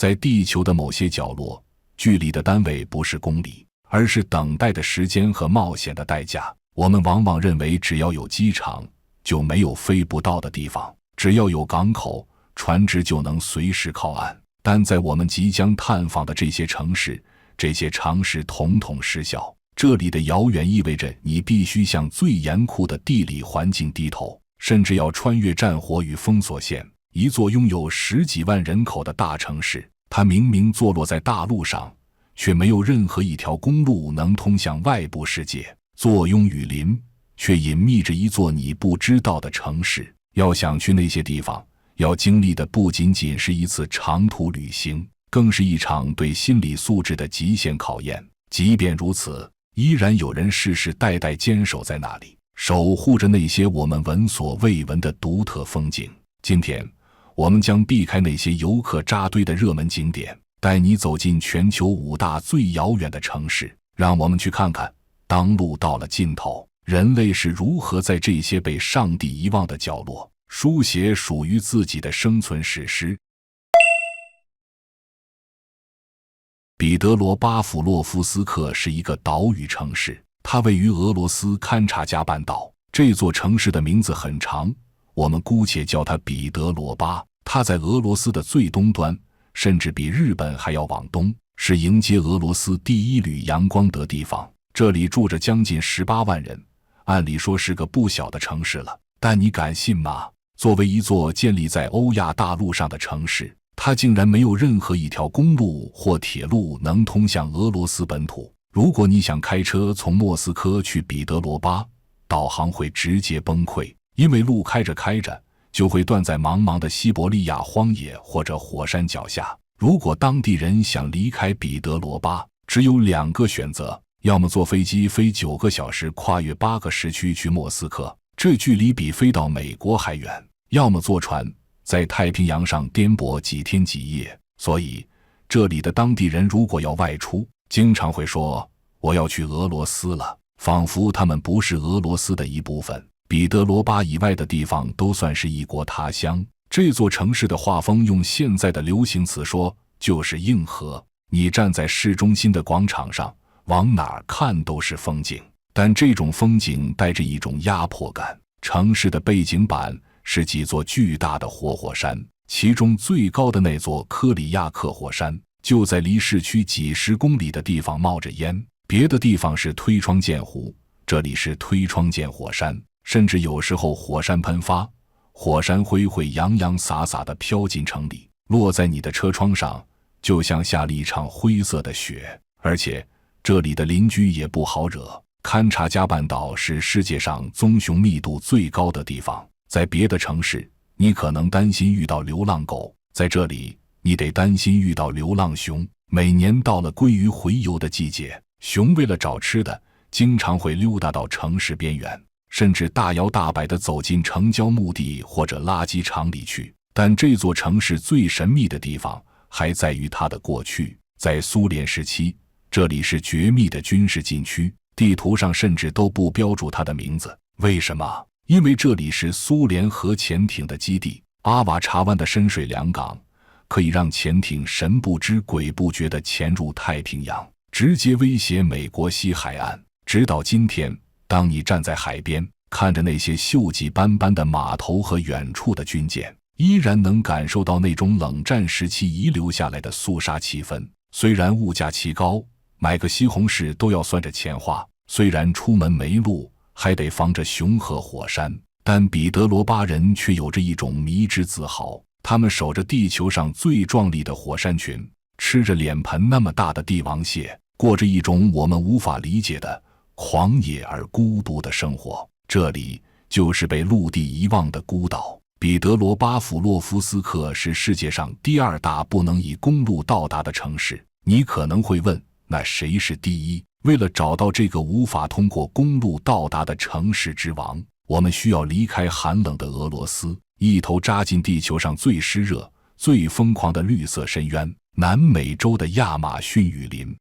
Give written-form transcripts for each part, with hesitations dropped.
在地球的某些角落，距离的单位不是公里，而是等待的时间和冒险的代价。我们往往认为只要有机场，就没有飞不到的地方；只要有港口，船只就能随时靠岸。但在我们即将探访的这些城市，这些常识统统失效。这里的遥远意味着你必须向最严酷的地理环境低头，甚至要穿越战火与封锁线。一座拥有10几万人口的大城市，它明明坐落在大陆上，却没有任何一条公路能通向外部世界。坐拥雨林，却隐秘着一座你不知道的城市。要想去那些地方，要经历的不仅仅是一次长途旅行，更是一场对心理素质的极限考验。即便如此，依然有人世世代代坚守在那里，守护着那些我们闻所未闻的独特风景。今天，我们将避开那些游客扎堆的热门景点，带你走进全球5大最遥远的城市。让我们去看看，当路到了尽头，人类是如何在这些被上帝遗忘的角落，书写属于自己的生存史诗。彼得罗巴甫洛夫斯克是一个岛屿城市，它位于俄罗斯堪察加半岛。这座城市的名字很长，我们姑且叫它彼得罗巴。它在俄罗斯的最东端，甚至比日本还要往东，是迎接俄罗斯第一缕阳光的地方。这里住着将近18万人，按理说是个不小的城市了。但你敢信吗？作为一座建立在欧亚大陆上的城市，它竟然没有任何一条公路或铁路能通向俄罗斯本土。如果你想开车从莫斯科去彼得罗巴，导航会直接崩溃，因为路开着开着就会断在茫茫的西伯利亚荒野或者火山脚下。如果当地人想离开彼得罗巴，只有2个选择，要么坐飞机飞9个小时跨越8个时区去莫斯科，这距离比飞到美国还远；要么坐船在太平洋上颠簸几天几夜。所以这里的当地人如果要外出，经常会说我要去俄罗斯了，仿佛他们不是俄罗斯的一部分。彼得罗巴以外的地方都算是异国他乡。这座城市的画风用现在的流行词说，就是硬核。你站在市中心的广场上，往哪儿看都是风景，但这种风景带着一种压迫感。城市的背景板是几座巨大的活火山，其中最高的那座科里亚克火山就在离市区几十公里的地方冒着烟，别的地方是推窗见湖，这里是推窗见火山。甚至有时候火山喷发，火山灰会洋洋洒洒地飘进城里，落在你的车窗上，就像下了一场灰色的雪。而且这里的邻居也不好惹。堪察加半岛是世界上棕熊密度最高的地方，在别的城市你可能担心遇到流浪狗，在这里你得担心遇到流浪熊。每年到了鲑鱼洄游的季节，熊为了找吃的经常会溜达到城市边缘，甚至大摇大摆地走进城郊墓地或者垃圾场里去。但这座城市最神秘的地方还在于它的过去。在苏联时期，这里是绝密的军事禁区，地图上甚至都不标注它的名字。为什么？因为这里是苏联核潜艇的基地。阿瓦查湾的深水良港可以让潜艇神不知鬼不觉地潜入太平洋，直接威胁美国西海岸。直到今天，当你站在海边，看着那些锈迹斑斑的码头和远处的军舰，依然能感受到那种冷战时期遗留下来的肃杀气氛。虽然物价奇高，买个西红柿都要算着钱花，虽然出门没路，还得防着熊和火山，但彼得罗巴人却有着一种迷之自豪。他们守着地球上最壮丽的火山群，吃着脸盆那么大的帝王蟹，过着一种我们无法理解的狂野而孤独的生活。这里就是被陆地遗忘的孤岛。彼得罗巴甫洛夫斯克是世界上第2大不能以公路到达的城市。你可能会问，那谁是第一？为了找到这个无法通过公路到达的城市之王，我们需要离开寒冷的俄罗斯，一头扎进地球上最湿热、最疯狂的绿色深渊——南美洲的亚马逊雨林。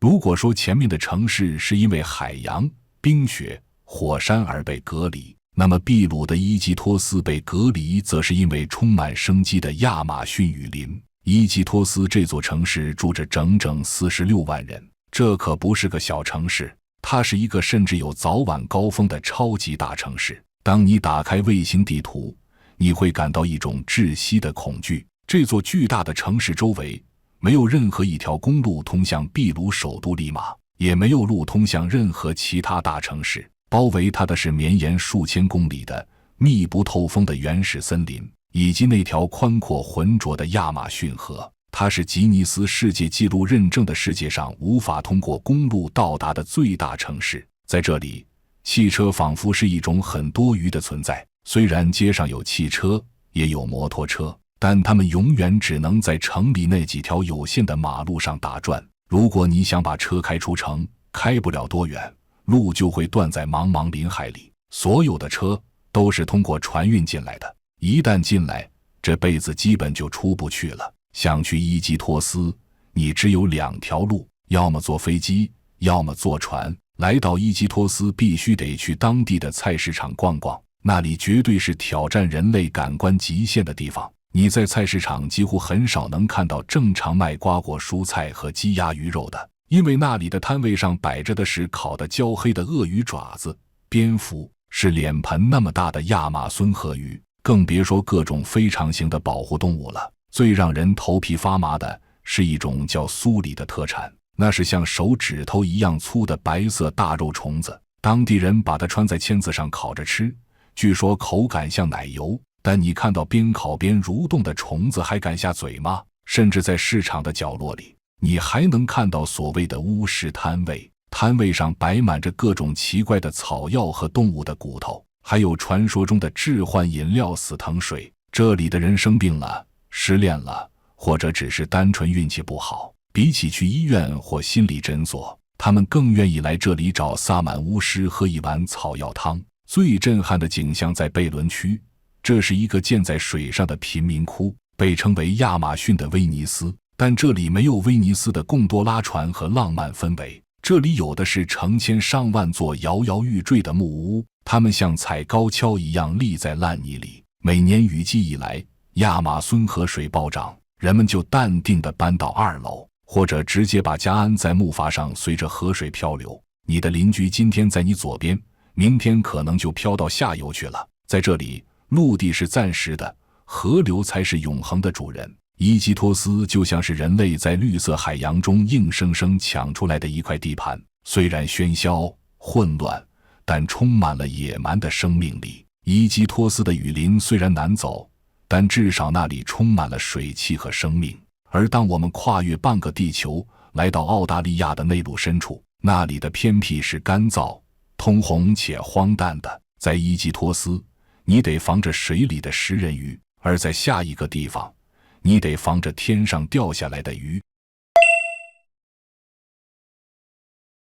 如果说前面的城市是因为海洋、冰雪、火山而被隔离，那么秘鲁的伊基托斯被隔离，则是因为充满生机的亚马逊雨林。伊基托斯这座城市住着整整46万人，这可不是个小城市，它是一个甚至有早晚高峰的超级大城市。当你打开卫星地图，你会感到一种窒息的恐惧。这座巨大的城市周围没有任何一条公路通向秘鲁首都利马，也没有路通向任何其他大城市。包围它的是绵延数千公里的密不透风的原始森林，以及那条宽阔浑浊的亚马逊河。它是吉尼斯世界纪录认证的世界上无法通过公路到达的最大城市。在这里，汽车仿佛是一种很多余的存在。虽然街上有汽车，也有摩托车，但它们永远只能在城里那几条有限的马路上打转。如果你想把车开出城，开不了多远，路就会断在茫茫林海里。所有的车都是通过船运进来的，一旦进来，这辈子基本就出不去了。想去伊基托斯，你只有2条路，要么坐飞机，要么坐船。来到伊基托斯，必须得去当地的菜市场逛逛，那里绝对是挑战人类感官极限的地方。你在菜市场几乎很少能看到正常卖瓜果蔬菜和鸡鸭鱼肉的，因为那里的摊位上摆着的是烤得焦黑的鳄鱼爪子、蝙蝠，是脸盆那么大的亚马孙河鱼，更别说各种非常型的保护动物了。最让人头皮发麻的是一种叫苏里的特产，那是像手指头一样粗的白色大肉虫子，当地人把它穿在签子上烤着吃，据说口感像奶油。但你看到边烤边蠕动的虫子还敢下嘴吗？甚至在市场的角落里，你还能看到所谓的巫师摊位，摊位上摆满着各种奇怪的草药和动物的骨头，还有传说中的致幻饮料死藤水。这里的人生病了，失恋了，或者只是单纯运气不好，比起去医院或心理诊所，他们更愿意来这里找萨满巫师喝一碗草药汤。最震撼的景象在贝伦区，这是一个建在水上的贫民窟，被称为亚马逊的威尼斯，但这里没有威尼斯的贡多拉船和浪漫氛围，这里有的是成千上万座摇摇欲坠的木屋，它们像踩高跷一样立在烂泥里。每年雨季一来，亚马孙河水暴涨，人们就淡定地搬到2楼，或者直接把家安在木筏上随着河水漂流。你的邻居今天在你左边，明天可能就飘到下游去了。在这里，陆地是暂时的，河流才是永恒的主人。伊基托斯就像是人类在绿色海洋中硬生生抢出来的一块地盘，虽然喧嚣混乱，但充满了野蛮的生命力。伊基托斯的雨林虽然难走，但至少那里充满了水汽和生命。而当我们跨越半个地球，来到澳大利亚的内陆深处，那里的偏僻是干燥、通红且荒诞的。在伊基托斯，你得防着水里的食人鱼，而在下一个地方，你得防着天上掉下来的鱼。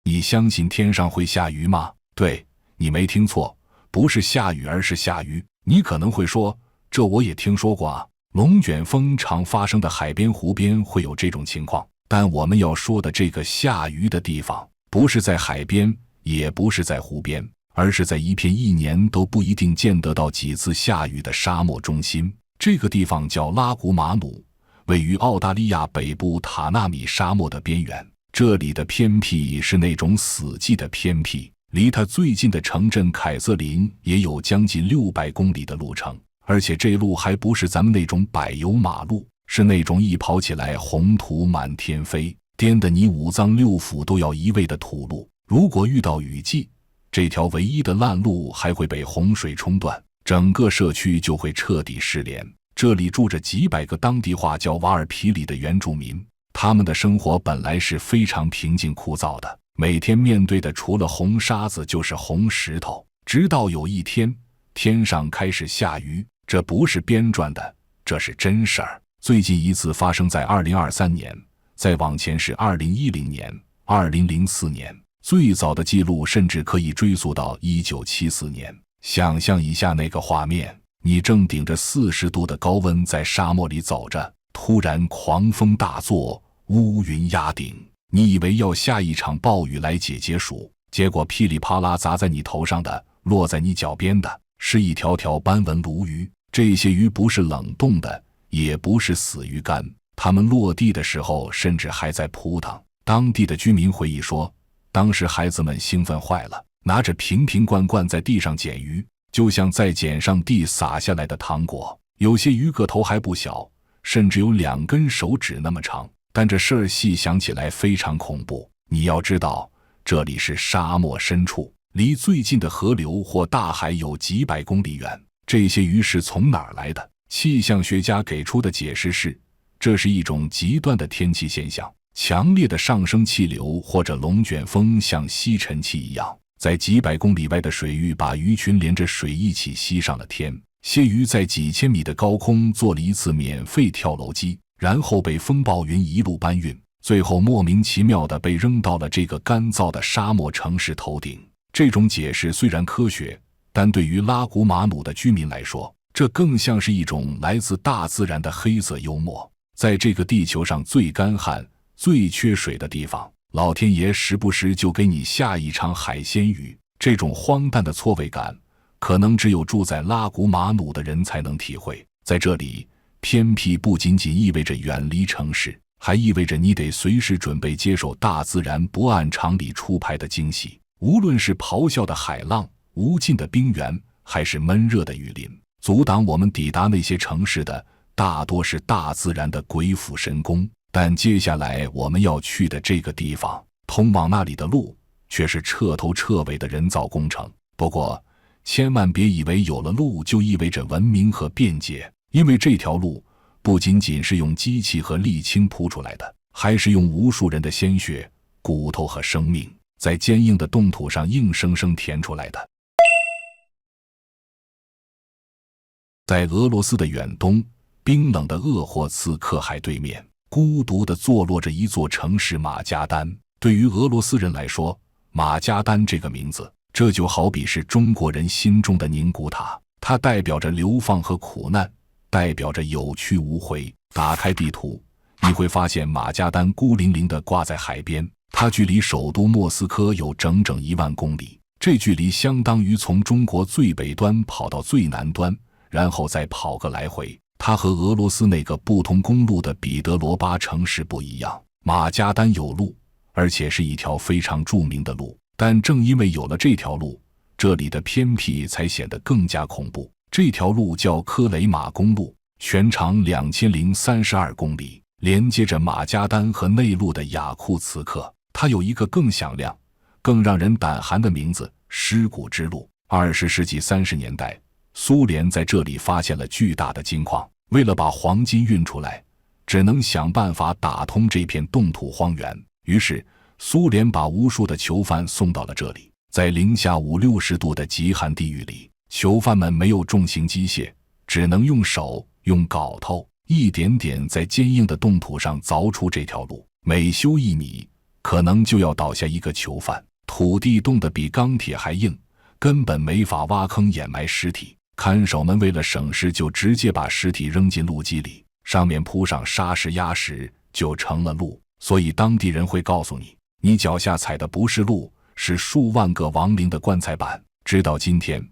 你相信天上会下雨吗？对，你没听错，不是下雨，而是下鱼。你可能会说，这我也听说过啊，龙卷风常发生的海边湖边会有这种情况。但我们要说的这个下鱼的地方，不是在海边，也不是在湖边，而是在一片1年都不一定见得到几次下雨的沙漠中心。这个地方叫拉古马努，位于澳大利亚北部塔纳米沙漠的边缘。这里的偏僻是那种死寂的偏僻，离它最近的城镇凯瑟琳也有将近600公里的路程，而且这路还不是咱们那种柏油马路，是那种一跑起来红土满天飞，颠得你5脏6腑都要移位的土路。如果遇到雨季，这条唯一的烂路还会被洪水冲断，整个社区就会彻底失联。这里住着几百个当地话叫瓦尔皮里的原住民，他们的生活本来是非常平静枯燥的，每天面对的除了红沙子就是红石头。直到有一天，天上开始下雨，这不是编撰的，这是真事儿。最近一次发生在2023年，再往前是2010年、2004年，最早的记录甚至可以追溯到1974年。想象一下那个画面，你正顶着40度的高温在沙漠里走着，突然狂风大作，乌云压顶，你以为要下一场暴雨来解暑，结果噼里啪啦砸在你头上的，落在你脚边的，是一条条斑纹鲈鱼。这些鱼不是冷冻的，也不是死鱼干，它们落地的时候甚至还在扑腾。当地的居民回忆说，当时孩子们兴奋坏了，拿着瓶瓶罐罐在地上捡鱼，就像在捡上地洒下来的糖果。有些鱼个头还不小，甚至有2根手指那么长。但这事儿细想起来非常恐怖。你要知道，这里是沙漠深处，离最近的河流或大海有几百公里远。这些鱼是从哪儿来的？气象学家给出的解释是，这是一种极端的天气现象，强烈的上升气流或者龙卷风像吸尘器一样，在几百公里外的水域把鱼群连着水一起吸上了天。些鱼在几千米的高空做了一次免费跳楼机，然后被风暴云一路搬运，最后莫名其妙地被扔到了这个干燥的沙漠城市头顶。这种解释虽然科学，但对于拉古马努的居民来说，这更像是一种来自大自然的黑色幽默。在这个地球上最干旱、最缺水的地方，老天爷时不时就给你下一场海鲜雨。这种荒诞的错位感，可能只有住在拉古马努的人才能体会。在这里，偏僻不仅仅意味着远离城市，还意味着你得随时准备接受大自然不按常理出牌的惊喜。无论是咆哮的海浪、无尽的冰原，还是闷热的雨林，阻挡我们抵达那些城市的大多是大自然的鬼斧神工。但接下来我们要去的这个地方，通往那里的路却是彻头彻尾的人造工程。不过千万别以为有了路就意味着文明和便捷，因为这条路不仅仅是用机器和沥青铺出来的，还是用无数人的鲜血、骨头和生命在坚硬的冻土上硬生生填出来的。在俄罗斯的远东，冰冷的鄂霍次克海对面，孤独地坐落着一座城市马加丹。对于俄罗斯人来说，马加丹这个名字，这就好比是中国人心中的宁古塔，它代表着流放和苦难，代表着有去无回。打开地图，你会发现马加丹孤零零地挂在海边，它距离首都莫斯科有整整1万公里，这距离相当于从中国最北端跑到最南端，然后再跑个来回。它和俄罗斯那个不通公路的彼得罗巴城市不一样，马加丹有路，而且是一条非常著名的路。但正因为有了这条路，这里的偏僻才显得更加恐怖。这条路叫科雷马公路，全长2032公里，连接着马加丹和内陆的雅库茨克。它有一个更响亮、更让人胆寒的名字——尸骨之路。20世纪30年代，苏联在这里发现了巨大的金矿，为了把黄金运出来，只能想办法打通这片冻土荒原。于是苏联把无数的囚犯送到了这里。在零下50-60度的极寒地狱里，囚犯们没有重型机械，只能用手、用镐头一点点在坚硬的冻土上凿出这条路。每修1米，可能就要倒下一个囚犯。土地冻得比钢铁还硬，根本没法挖坑掩埋尸体。看守们为了省事，就直接把尸体扔进路基里，上面铺上沙石压实，就成了路。所以当地人会告诉你，你脚下踩的不是路，是数万个亡灵的棺材板。直到今天，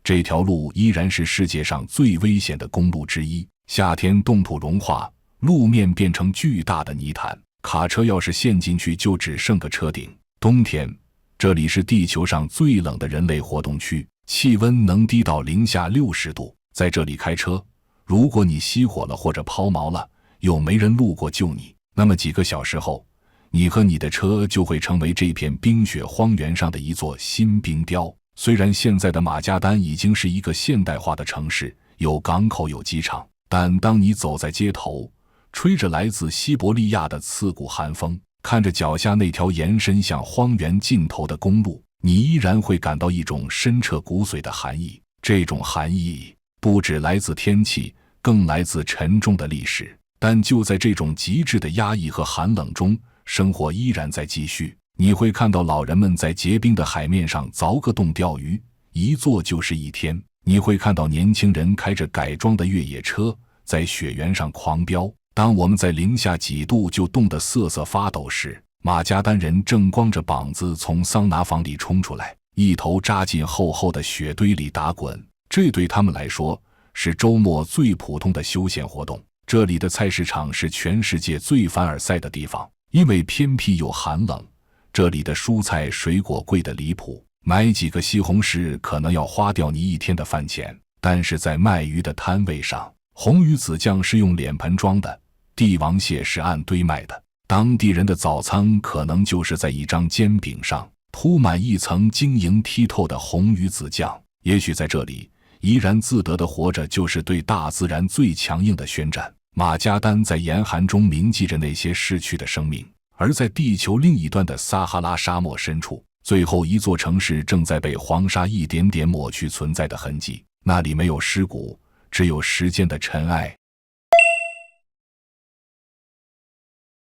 这条路依然是世界上最危险的公路之一。夏天冻土融化，路面变成巨大的泥潭，卡车要是陷进去就只剩个车顶。冬天，这里是地球上最冷的人类活动区，气温能低到零下60度。在这里开车，如果你熄火了或者抛锚了，又没人路过救你，那么几个小时后，你和你的车就会成为这片冰雪荒原上的一座新冰雕。虽然现在的马加丹已经是一个现代化的城市，有港口有机场，但当你走在街头，吹着来自西伯利亚的刺骨寒风，看着脚下那条延伸向荒原尽头的公路，你依然会感到一种深彻骨髓的寒意。这种寒意不只来自天气，更来自沉重的历史。但就在这种极致的压抑和寒冷中，生活依然在继续。你会看到老人们在结冰的海面上凿个洞钓鱼，一坐就是一天。你会看到年轻人开着改装的越野车在雪原上狂飙。当我们在零下几度就冻得瑟瑟发抖时，马加丹人正光着膀子从桑拿房里冲出来，一头扎进厚厚的雪堆里打滚。这对他们来说是周末最普通的休闲活动。这里的菜市场是全世界最凡尔赛的地方，因为偏僻又寒冷，这里的蔬菜水果贵得离谱，买几个西红柿可能要花掉你一天的饭钱。但是在卖鱼的摊位上，红鱼子酱是用脸盆装的，帝王蟹是按堆卖的。当地人的早餐可能就是在一张煎饼上铺满一层晶莹剔透的红鱼子酱。也许在这里，怡然自得的活着就是对大自然最强硬的宣战。马加丹在严寒中铭记着那些逝去的生命，而在地球另一端的撒哈拉沙漠深处，最后一座城市正在被黄沙一点点抹去存在的痕迹。那里没有尸骨，只有时间的尘埃。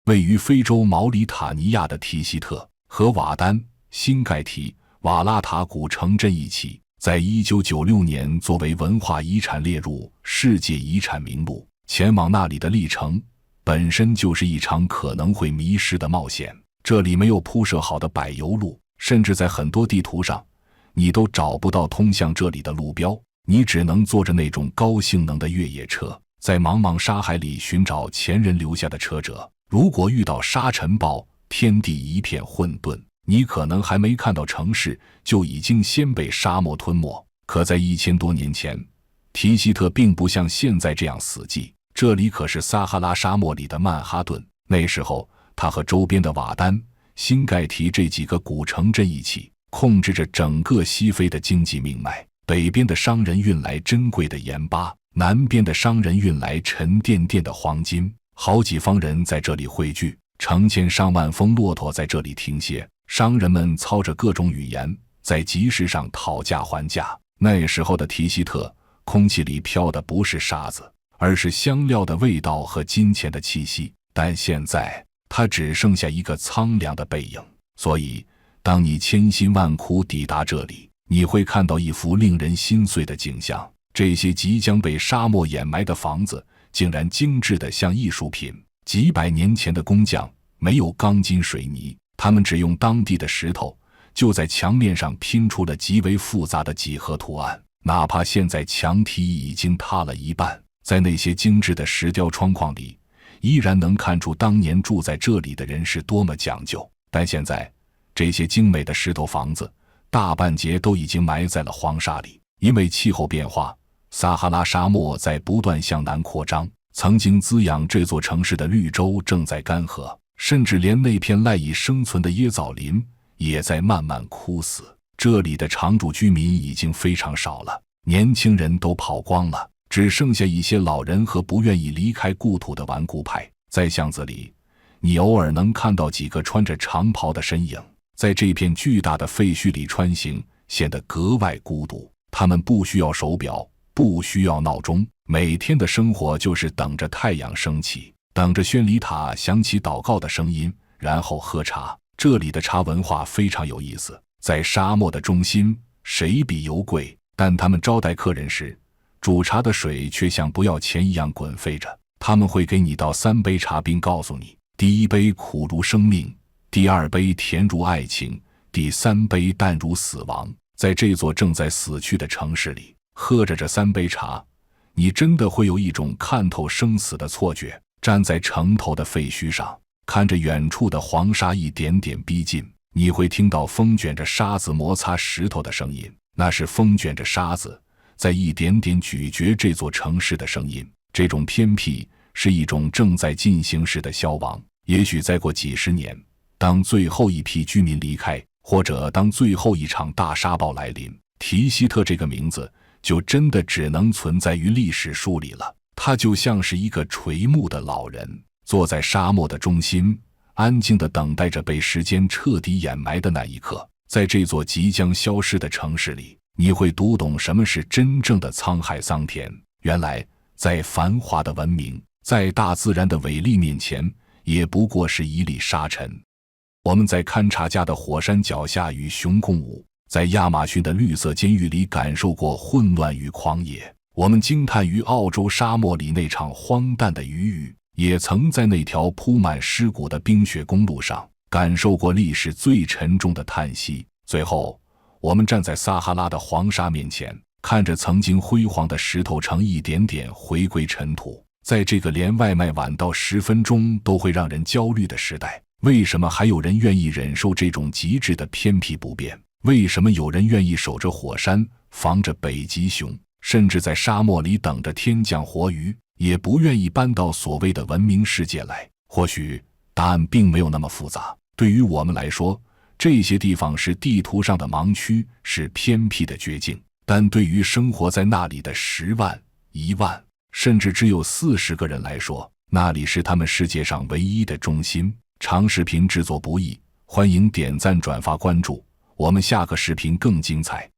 位于非洲毛里塔尼亚的提希特和瓦丹、辛盖提、瓦拉塔古城镇一起，在1996年作为文化遗产列入世界遗产名录。前往那里的历程本身就是一场可能会迷失的冒险。这里没有铺设好的柏油路，甚至在很多地图上你都找不到通向这里的路标，你只能坐着那种高性能的越野车，在茫茫沙海里寻找前人留下的车辙。如果遇到沙尘暴，天地一片混沌，你可能还没看到城市，就已经先被沙漠吞没。可在1000多年前，提希特并不像现在这样死寂，这里可是撒哈拉沙漠里的曼哈顿。那时候，他和周边的瓦丹、辛盖提这几个古城镇一起，控制着整个西非的经济命脉。北边的商人运来珍贵的盐巴，南边的商人运来沉甸甸的黄金。好几方人在这里汇聚，成千上万峰骆驼在这里停歇。商人们操着各种语言，在集市上讨价还价。那时候的提希特，空气里飘的不是沙子，而是香料的味道和金钱的气息。但现在，它只剩下一个苍凉的背影。所以，当你千辛万苦抵达这里，你会看到一幅令人心碎的景象。这些即将被沙漠掩埋的房子，竟然精致得像艺术品。几百年前的工匠没有钢筋水泥，他们只用当地的石头，就在墙面上拼出了极为复杂的几何图案。哪怕现在墙体已经塌了一半，在那些精致的石雕窗框里，依然能看出当年住在这里的人是多么讲究。但现在，这些精美的石头房子大半截都已经埋在了黄沙里。因为气候变化，撒哈拉沙漠在不断向南扩张，曾经滋养这座城市的绿洲正在干涸，甚至连那片赖以生存的椰枣林也在慢慢枯死。这里的常住居民已经非常少了，年轻人都跑光了，只剩下一些老人和不愿意离开故土的顽固派。在巷子里，你偶尔能看到几个穿着长袍的身影，在这片巨大的废墟里穿行，显得格外孤独。他们不需要手表，不需要闹钟，每天的生活就是等着太阳升起，等着宣礼塔响起祷告的声音，然后喝茶。这里的茶文化非常有意思，在沙漠的中心，谁比油贵，但他们招待客人时，煮茶的水却像不要钱一样滚沸着。他们会给你倒3杯茶，并告诉你，第1杯苦如生命，第2杯甜如爱情，第3杯淡如死亡。在这座正在死去的城市里，喝着这3杯茶，你真的会有一种看透生死的错觉。站在城头的废墟上，看着远处的黄沙一点点逼近，你会听到风卷着沙子摩擦石头的声音，那是风卷着沙子在一点点咀嚼这座城市的声音。这种偏僻是一种正在进行时的消亡。也许再过几十年，当最后一批居民离开，或者当最后一场大沙暴来临，提希特这个名字就真的只能存在于历史书里了。他就像是一个垂暮的老人，坐在沙漠的中心，安静地等待着被时间彻底掩埋的那一刻。在这座即将消失的城市里，你会读懂什么是真正的沧海桑田。原来，在繁华的文明，在大自然的伟力面前，也不过是一粒沙尘。我们在勘察家的火山脚下与熊共舞，在亚马逊的绿色监狱里感受过混乱与狂野。我们惊叹于澳洲沙漠里那场荒诞的雨雨，也曾在那条铺满尸骨的冰雪公路上感受过历史最沉重的叹息。最后，我们站在撒哈拉的黄沙面前，看着曾经辉煌的石头城一点点回归尘土。在这个连外卖晚到10分钟都会让人焦虑的时代，为什么还有人愿意忍受这种极致的偏僻不便？为什么有人愿意守着火山，防着北极熊，甚至在沙漠里等着天降活鱼，也不愿意搬到所谓的文明世界来？或许答案并没有那么复杂。对于我们来说，这些地方是地图上的盲区，是偏僻的绝境，但对于生活在那里的10万、1万，甚至只有40个人来说，那里是他们世界上唯一的中心。长视频制作不易，欢迎点赞、转发、关注，我们下个视频更精彩。